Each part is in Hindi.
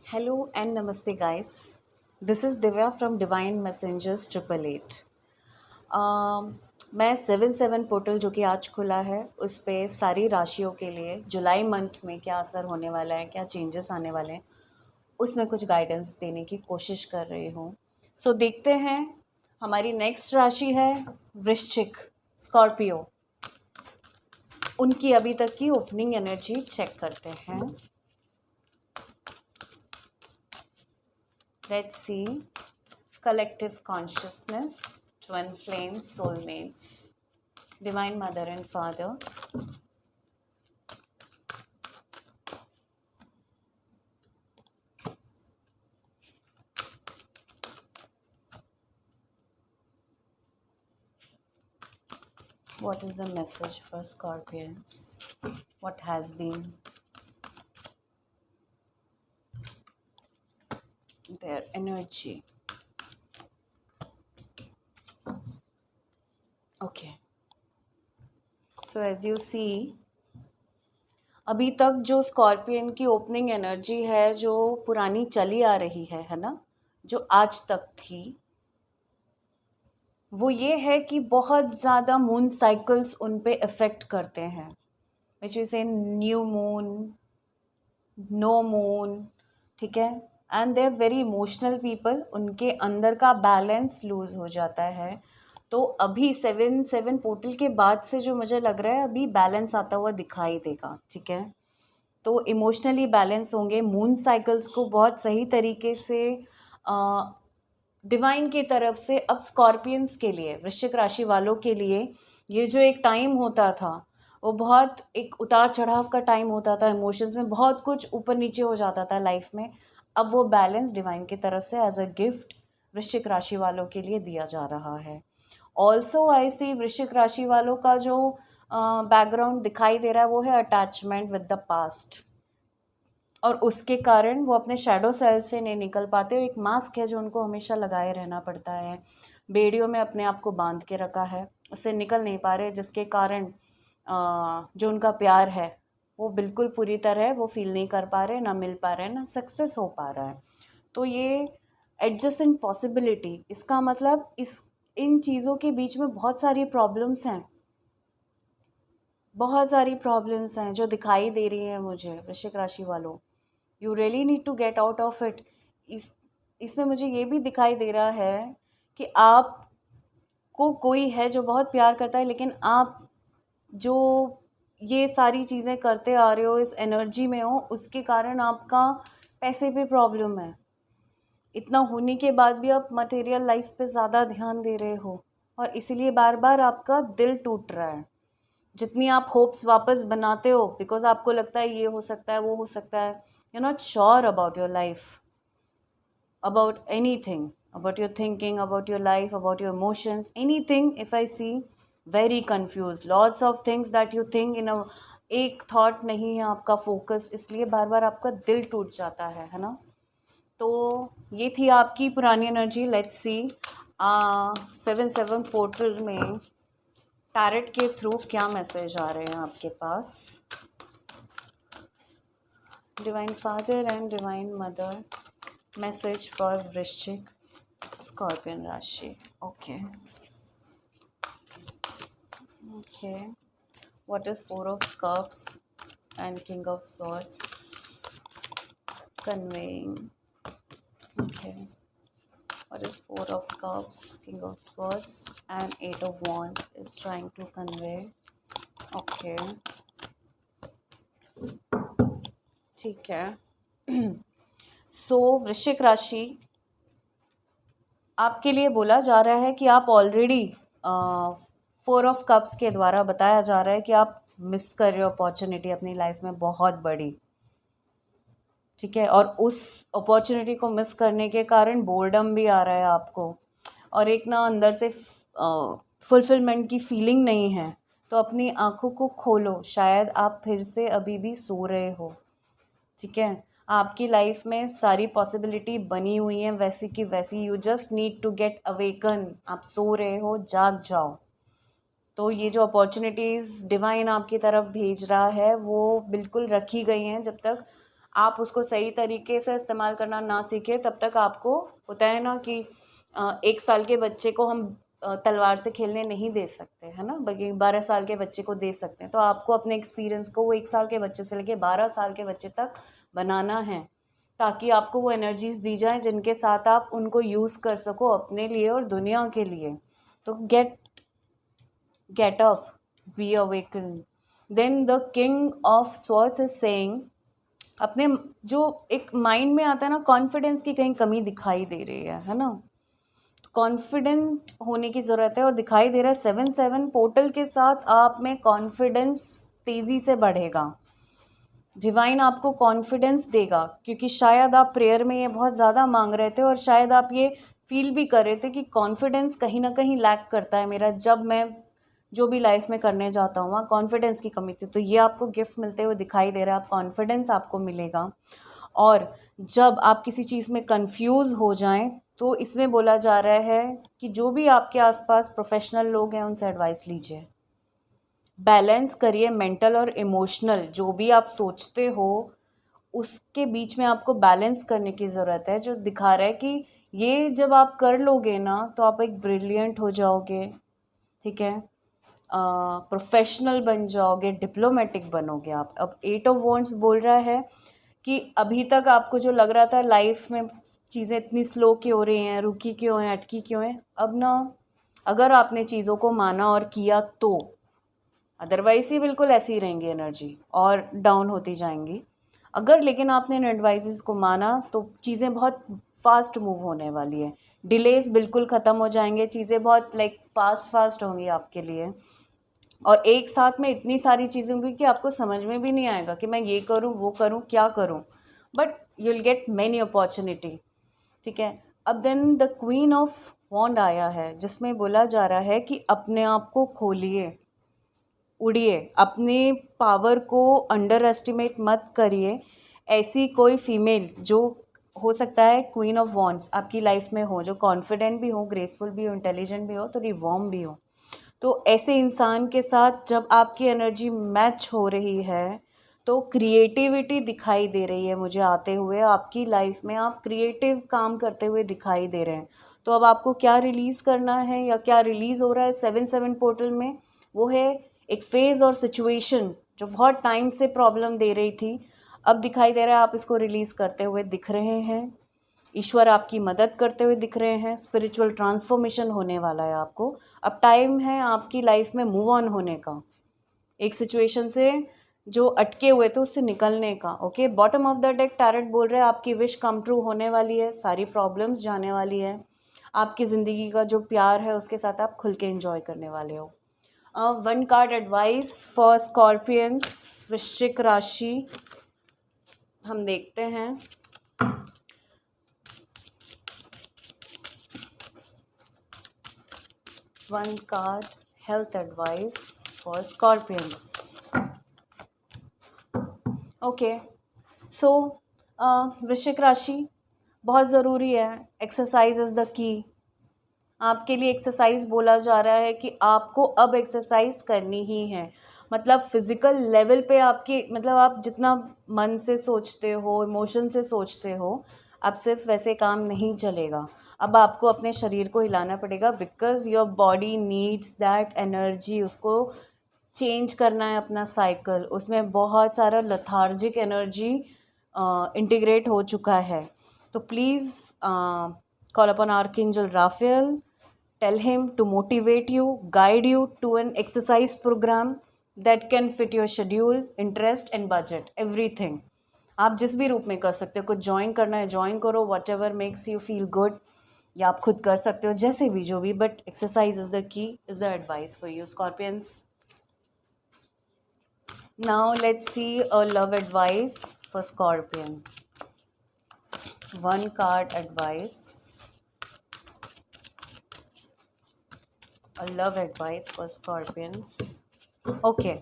Hello and namaste, guys. This is Divya from Divine Messengers 888. um, मैं 7 पोर्टल जो कि आज खुला है उस पे सारी राशियों के लिए जुलाई मंथ में क्या असर होने वाला है, क्या चेंजेस आने वाले हैं, उसमें कुछ गाइडेंस देने की कोशिश कर रही हूँ। सो देखते हैं। हमारी नेक्स्ट राशि है वृश्चिक, स्कॉर्पियो। उनकी अभी तक की ओपनिंग एनर्जी चेक करते हैं। Let's see. Collective consciousness, twin flames, soulmates, divine mother and father. What is the message for Scorpions? What has been their energy? Okay. So as you see, अभी तक जो स्कॉर्पियन की ओपनिंग एनर्जी है, जो पुरानी चली आ रही है ना, जो आज तक थी, वो ये है कि बहुत ज़्यादा मून साइकिल्स उन पे इफ़ेक्ट करते हैं, which is in new moon, no moon, ठीक है। And they are very emotional people, उनके अंदर का बैलेंस लूज हो जाता है। तो अभी 7 पोर्टल के बाद से जो मुझे लग रहा है अभी बैलेंस आता हुआ दिखाई देगा, ठीक है। तो इमोशनली बैलेंस होंगे, मून साइकिल्स को बहुत सही तरीके से डिवाइन की तरफ से। अब स्कॉर्पियंस के लिए, वृश्चिक राशि वालों के लिए ये जो एक टाइम होता था वो बहुत एक उतार चढ़ाव का टाइम होता था, इमोशंस में बहुत कुछ ऊपर नीचे हो जाता था लाइफ में। अब वो बैलेंस डिवाइन की तरफ से एज अ गिफ्ट वृश्चिक राशि वालों के लिए दिया जा रहा है। ऑल्सो आई सी वृश्चिक राशि वालों का जो बैकग्राउंड दिखाई दे रहा है वो है अटैचमेंट विद द पास्ट, और उसके कारण वो अपने शैडो सेल्फ से नहीं निकल पाते। एक मास्क है जो उनको हमेशा लगाए रहना पड़ता है, बेड़ियों में अपने आप को बांध के रखा है, उससे निकल नहीं पा रहे, जिसके कारण जो उनका प्यार है वो बिल्कुल पूरी तरह वो फील नहीं कर पा रहे, ना मिल पा रहे, ना सक्सेस हो पा रहा है। तो ये एडजस्टेंट पॉसिबिलिटी, इसका मतलब इन चीज़ों के बीच में बहुत सारी प्रॉब्लम्स हैं, बहुत सारी प्रॉब्लम्स हैं जो दिखाई दे रही हैं मुझे वृश्चिक राशि वालों। You really need to get out of it. इसमें मुझे ये भी दिखाई दे रहा है कि आपको कोई है जो बहुत प्यार करता है, लेकिन आप जो ये सारी चीज़ें करते आ रहे हो, इस एनर्जी में हो, उसके कारण आपका पैसे पे प्रॉब्लम है। इतना होने के बाद भी आप मटेरियल लाइफ पे ज़्यादा ध्यान दे रहे हो, और इसीलिए बार बार आपका दिल टूट रहा है। जितनी आप होप्स वापस बनाते हो बिकॉज आपको लगता है ये हो सकता है, वो हो सकता है, you not sure about your life, about anything, about your thinking, about your life, about your emotions, anything. If I see, very confused, lots of things that you think in a एक थॉट नहीं है आपका फोकस, इसलिए बार बार आपका दिल टूट जाता है ना। तो ये थी आपकी पुरानी एनर्जी। लेट्स सी 7 पोर्टल में टैरेट के थ्रू क्या मैसेज आ रहे हैं आपके पास। Divine father and divine mother, message for वृश्चिक स्कॉर्पियन राशि। Okay okay, what is Four of Cups and King of Swords conveying? Okay, what is Four of Cups, King of Swords and Eight of Wands is trying to convey? Okay, ठीक है। सो वृश्चिक राशि, आपके लिए बोला जा रहा है कि आप ऑलरेडी 4 of Cups के द्वारा बताया जा रहा है कि आप मिस कर रहे हो अपॉर्चुनिटी अपनी लाइफ में बहुत बड़ी, ठीक है। और उस अपॉर्चुनिटी को मिस करने के कारण बोर्डम भी आ रहा है आपको, और एक ना अंदर से फुलफिलमेंट की फीलिंग नहीं है। तो अपनी आंखों को खोलो, शायद आप फिर से अभी भी सो रहे हो, ठीक है। आपकी लाइफ में सारी पॉसिबिलिटी बनी हुई है वैसी की वैसी, you just need to get awaken. आप सो रहे हो, जाग जाओ। तो ये जो अपॉर्चुनिटीज़ डिवाइन आपकी तरफ भेज रहा है वो बिल्कुल रखी गई हैं जब तक आप उसको सही तरीके से इस्तेमाल करना ना सीखें तब तक आपको, होता है ना कि 1 साल के बच्चे को हम तलवार से खेलने नहीं दे सकते, है ना, बल्कि 12 साल के बच्चे को दे सकते हैं। तो आपको अपने एक्सपीरियंस को वो 1 साल के बच्चे से लेके 12 साल के बच्चे तक बनाना है, ताकि आपको वो एनर्जीज दी जाएं जिनके साथ आप उनको यूज़ कर सको अपने लिए और दुनिया के लिए। तो get up, be awaken. Then the king of swords is saying, अपने जो एक माइंड में आता है ना, कॉन्फिडेंस की कहीं कमी दिखाई दे रही है ना, तो कॉन्फिडेंट होने की ज़रूरत है। और दिखाई दे रहा है 7-7 पोर्टल के साथ आप में कॉन्फिडेंस तेज़ी से बढ़ेगा। डिवाइन आपको कॉन्फिडेंस देगा, क्योंकि शायद आप प्रेयर में ये बहुत ज़्यादा मांग रहे थे और शायद आप ये फील भी कर रहे थे कि कॉन्फिडेंस कहीं ना कहीं लैक करता है मेरा, जब मैं जो भी लाइफ में करने जाता हूँ वहाँ कॉन्फिडेंस की कमी थी। तो ये आपको गिफ्ट मिलते हुए दिखाई दे रहा है, आप कॉन्फिडेंस आपको मिलेगा। और जब आप किसी चीज़ में कंफ्यूज हो जाएं तो इसमें बोला जा रहा है कि जो भी आपके आसपास प्रोफेशनल लोग हैं उनसे एडवाइस लीजिए। बैलेंस करिए मेंटल और इमोशनल, जो भी आप सोचते हो उसके बीच में आपको बैलेंस करने की ज़रूरत है, जो दिखा रहा है कि ये जब आप कर लोगे ना तो आप एक ब्रिलियंट हो जाओगे, ठीक है, प्रोफेशनल बन जाओगे, डिप्लोमेटिक बनोगे आप। अब 8 ऑफ वॉन्ड्स बोल रहा है कि अभी तक आपको जो लग रहा था लाइफ में चीज़ें इतनी स्लो क्यों हो रही हैं, रुकी क्यों हैं, अटकी क्यों हैं, अब ना अगर आपने चीज़ों को माना और किया तो, अदरवाइज ही बिल्कुल ऐसी ही रहेंगी एनर्जी और डाउन होती जाएंगी। अगर लेकिन आपने इन एडवाइसेस को माना तो चीज़ें बहुत फास्ट मूव होने वाली है, डिलेज बिल्कुल ख़त्म हो जाएंगे, चीज़ें बहुत लाइक फास्ट होंगी आपके लिए। और एक साथ में इतनी सारी चीज़ें होंगी कि आपको समझ में भी नहीं आएगा कि मैं ये करूं वो करूं क्या करूं, but you will get many opportunity, ठीक है। अब देन द क्वीन ऑफ वॉन्ड आया है, जिसमें बोला जा रहा है कि अपने आप को खोलिए, उड़िए, अपने पावर को अंडर एस्टिमेट मत करिए। ऐसी कोई फीमेल जो हो सकता है क्वीन ऑफ वॉन्ड्स आपकी लाइफ में हो, जो कॉन्फिडेंट भी हो, ग्रेसफुल भी हो, इंटेलिजेंट भी हो, थोड़ी वार्म भी हो, तो ऐसे इंसान के साथ जब आपकी एनर्जी मैच हो रही है तो क्रिएटिविटी दिखाई दे रही है मुझे आते हुए आपकी लाइफ में, आप क्रिएटिव काम करते हुए दिखाई दे रहे हैं। तो अब आपको क्या रिलीज़ करना है या क्या रिलीज़ हो रहा है 7-7 पोर्टल में, वो है एक फेज़ और सिचुएशन जो बहुत टाइम से प्रॉब्लम दे रही थी, अब दिखाई दे रहा है आप इसको रिलीज़ करते हुए दिख रहे हैं। ईश्वर आपकी मदद करते हुए दिख रहे हैं, स्पिरिचुअल ट्रांसफॉर्मेशन होने वाला है आपको। अब टाइम है आपकी लाइफ में मूव ऑन होने का, एक सिचुएशन से जो अटके हुए थे उससे निकलने का। Okay, bottom of the deck tarot बोल रहे हैं आपकी विश कम ट्रू होने वाली है, सारी प्रॉब्लम्स जाने वाली है, आपकी ज़िंदगी का जो प्यार है उसके साथ आप खुल के एंजॉय करने वाले हो। 1 कार्ड एडवाइस फॉर स्कॉर्पियंस, वृश्चिक राशि, हम देखते हैं। One card health advice for Scorpions. Okay, so वृश्चिक राशि, बहुत ज़रूरी है, एक्सरसाइज इज़ द की। आपके लिए एक्सरसाइज बोला जा रहा है कि आपको अब एक्सरसाइज करनी ही है, मतलब फिज़िकल लेवल पे आपकी, मतलब आप जितना मन से सोचते हो, इमोशन से सोचते हो, अब सिर्फ वैसे काम नहीं चलेगा। अब आपको अपने शरीर को हिलाना पड़ेगा, because your body needs that energy, उसको चेंज करना है अपना साइकिल। उसमें बहुत सारा लथार्जिक एनर्जी इंटीग्रेट हो चुका है। तो please call upon archangel Raphael, tell him to motivate you, guide you to an exercise program that can fit your schedule, interest and budget, everything। आप जिस भी रूप में कर सकते हो, कुछ ज्वाइन करना है ज्वाइन करो, what ever makes you feel good, या आप खुद कर सकते हो जैसे भी जो भी, but exercise is the key, is the advice for you Scorpions. Now let's see a love advice for Scorpion. 1 card advice, a love advice for Scorpions। Okay,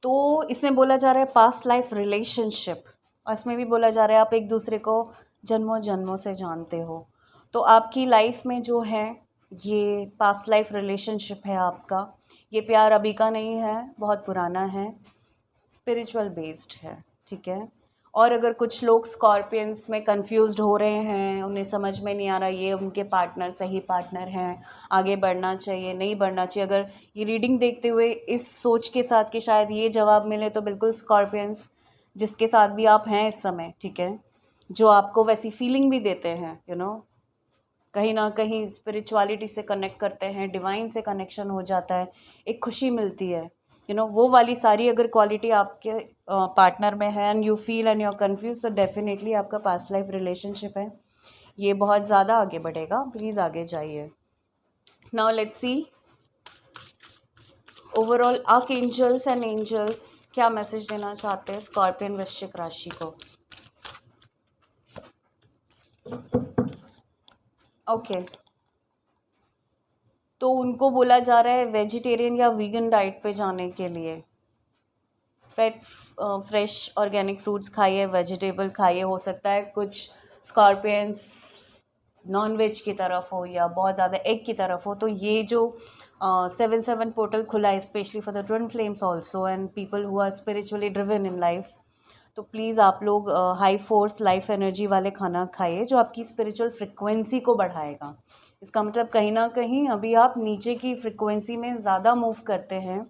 तो इसमें बोला जा रहा है पास्ट लाइफ रिलेशनशिप, और इसमें भी बोला जा रहा है आप एक दूसरे को जन्मों जन्मों से जानते हो। तो आपकी लाइफ में जो है ये पास्ट लाइफ रिलेशनशिप है आपका, ये प्यार अभी का नहीं है, बहुत पुराना है, स्पिरिचुअल बेस्ड है, ठीक है। और अगर कुछ लोग स्कॉर्पियंस में कंफ्यूज्ड हो रहे हैं, उन्हें समझ में नहीं आ रहा ये उनके पार्टनर सही पार्टनर हैं, आगे बढ़ना चाहिए नहीं बढ़ना चाहिए, अगर ये रीडिंग देखते हुए इस सोच के साथ कि शायद ये जवाब मिले, तो बिल्कुल स्कॉर्पियंस जिसके साथ भी आप हैं इस समय, ठीक है, जो आपको वैसी फीलिंग भी देते हैं, कहीं ना कहीं स्पिरिचुअलिटी से कनेक्ट करते हैं, डिवाइन से कनेक्शन हो जाता है, एक खुशी मिलती है, वो वाली सारी अगर क्वालिटी आपके पार्टनर में है and you feel and you are confuse, तो डेफिनेटली आपका पास्ट लाइफ रिलेशनशिप है, ये बहुत ज़्यादा आगे बढ़ेगा। प्लीज़ आगे जाइए। Now let's see overall archangels and angels क्या मैसेज देना चाहते हैं स्कॉर्पियन वृश्चिक राशि को। ओके तो उनको बोला जा रहा है वेजिटेरियन या वीगन डाइट पे जाने के लिए। फ्रेश ऑर्गेनिक फ्रूट्स खाइए, वेजिटेबल खाइए। हो सकता है कुछ स्कॉर्पियंस नॉन वेज की तरफ हो या बहुत ज़्यादा एग की तरफ हो, तो ये जो 7/7 पोर्टल खुला है specially for the twin flames also and people who are spiritually driven in life, तो प्लीज़ आप लोग हाई फोर्स लाइफ एनर्जी वाले खाना खाइए जो आपकी स्पिरिचुअल फ्रिक्वेंसी को बढ़ाएगा। इसका मतलब कहीं ना कहीं अभी आप नीचे की फ्रिक्वेंसी में ज़्यादा मूव करते हैं,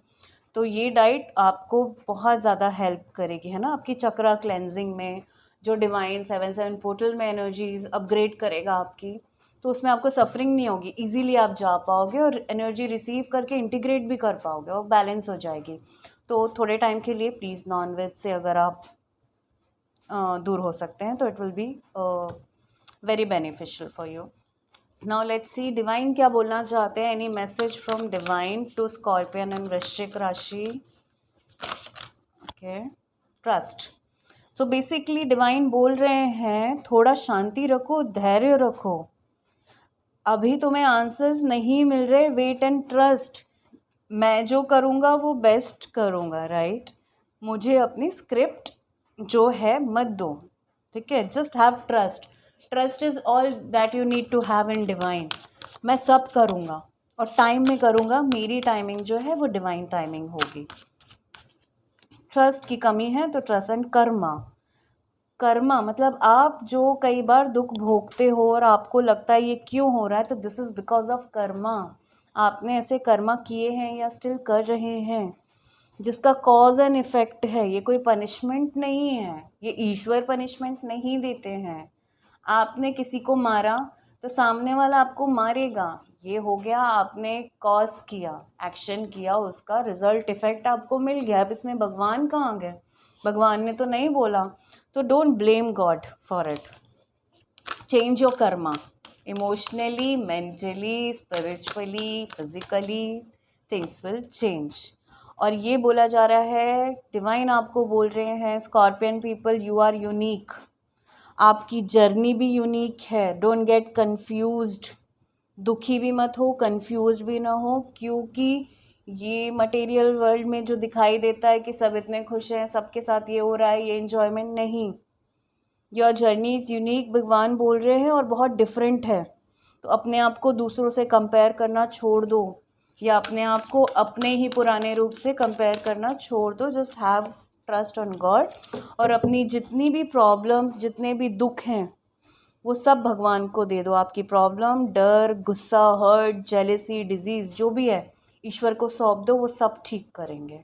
तो ये डाइट आपको बहुत ज़्यादा हेल्प करेगी, है ना, आपकी चक्रा क्लेंजिंग में, जो डिवाइन 7/7 पोर्टल में एनर्जीज अपग्रेड करेगा आपकी, तो उसमें आपको सफरिंग नहीं होगी, इजीली आप जा पाओगे और एनर्जी रिसीव करके इंटीग्रेट भी कर पाओगे और बैलेंस हो जाएगी। तो थोड़े टाइम के लिए प्लीज़ नॉन वेज से अगर आप दूर हो सकते हैं तो it will be very beneficial for you. Now let's see divine क्या बोलना चाहते हैं। Any message from divine to Scorpion and वृश्चिक राशि। Okay trust. So basically divine बोल रहे हैं थोड़ा शांति रखो, धैर्य रखो, अभी तुम्हें आंसर्स नहीं मिल रहे, वेट एंड ट्रस्ट, मैं जो करूँगा वो बेस्ट करूँगा, राइट। मुझे अपनी स्क्रिप्ट जो है मत दो, ठीक है, just have trust, trust is all that you need to have in divine. मैं सब करूँगा और टाइम में करूँगा, मेरी टाइमिंग जो है वो डिवाइन टाइमिंग होगी। ट्रस्ट की कमी है तो ट्रस्ट एंड कर्मा। कर्मा मतलब आप जो कई बार दुख भोगते हो और आपको लगता है ये क्यों हो रहा है, तो this is because of Karma. आपने ऐसे कर्मा किए हैं या स्टिल कर रहे हैं जिसका कॉज एंड इफेक्ट है। ये कोई पनिशमेंट नहीं है, ये ईश्वर पनिशमेंट नहीं देते हैं। आपने किसी को मारा तो सामने वाला आपको मारेगा, ये हो गया, आपने कॉज किया, एक्शन किया, उसका रिजल्ट इफेक्ट आपको मिल गया। अब इसमें भगवान कहाँ गए, भगवान ने तो नहीं बोला, तो don't blame God for it. Change your Karma emotionally, mentally, spiritually, physically, things will change. और ये बोला जा रहा है, डिवाइन आपको बोल रहे हैं scorpion people you are unique, आपकी जर्नी भी यूनिक है। डोंट गेट कंफ्यूज्ड, दुखी भी मत हो, कंफ्यूज्ड भी ना हो, क्योंकि ये मटेरियल वर्ल्ड में जो दिखाई देता है कि सब इतने खुश हैं, सबके साथ ये हो रहा है, ये एंजॉयमेंट नहीं। योर जर्नी इज़ यूनिक, भगवान बोल रहे हैं, और बहुत डिफरेंट है। तो अपने आप को दूसरों से कंपेयर करना छोड़ दो, या अपने आप को अपने ही पुराने रूप से कंपेयर करना छोड़ दो। Just have trust on God और अपनी जितनी भी प्रॉब्लम्स, जितने भी दुख हैं, वो सब भगवान को दे दो। आपकी प्रॉब्लम, डर, गुस्सा, हर्ट, जेलेसी, डिजीज़ जो भी है, ईश्वर को सौंप दो, वो सब ठीक करेंगे।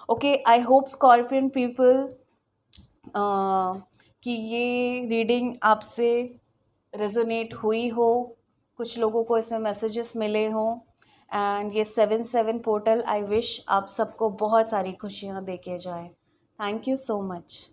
Okay, I hope scorpion people कि ये रीडिंग आपसे रेजोनेट हुई हो, कुछ लोगों को इसमें मैसेजेस मिले हों। एंड ये 7/7 पोर्टल, आई विश आप सबको बहुत सारी खुशियाँ दे के जाए। Thank you so much.